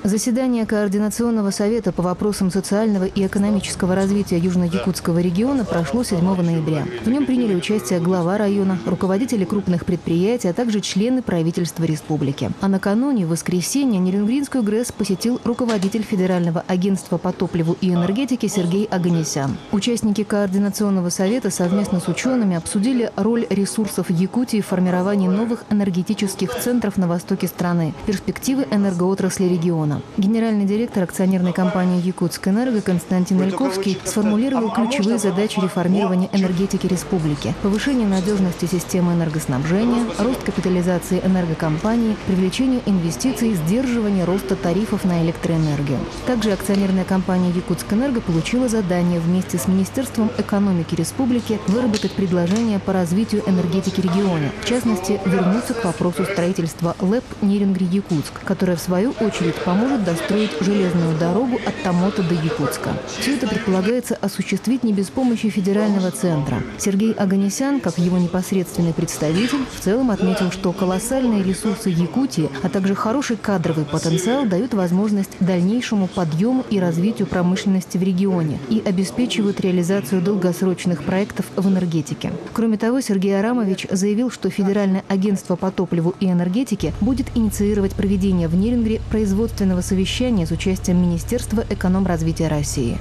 Заседание Координационного совета по вопросам социального и экономического развития Южно-Якутского региона прошло 7 ноября. В нем приняли участие глава района, руководители крупных предприятий, а также члены правительства республики. А накануне, в воскресенье, Нерюнгринскую ГРЭС посетил руководитель Федерального агентства по топливу и энергетике Сергей Оганесян. Участники Координационного совета совместно с учеными обсудили роль ресурсов Якутии в формировании новых энергетических центров на востоке страны, перспективы энергоотрасли региона. Генеральный директор акционерной компании «Якутскэнерго» Константин Ильковский сформулировал ключевые задачи реформирования энергетики республики: повышение надежности системы энергоснабжения, рост капитализации энергокомпаний, привлечение инвестиций, сдерживание роста тарифов на электроэнергию. Также акционерная компания «Якутскэнерго» получила задание вместе с Министерством экономики республики выработать предложения по развитию энергетики региона, в частности, вернуться к вопросу строительства ЛЭП Нерюнгри-Якутск, которая в свою очередь поможет достроить железную дорогу от Тамота до Якутска. Все это предполагается осуществить не без помощи федерального центра. Сергей Оганесян, как его непосредственный представитель, в целом отметил, что колоссальные ресурсы Якутии, а также хороший кадровый потенциал дают возможность дальнейшему подъему и развитию промышленности в регионе и обеспечивают реализацию долгосрочных проектов в энергетике. Кроме того, Сергей Арамович заявил, что Федеральное агентство по топливу и энергетике будет инициировать проведение в Нерюнгри производственного совещания с участием Министерства экономразвития России.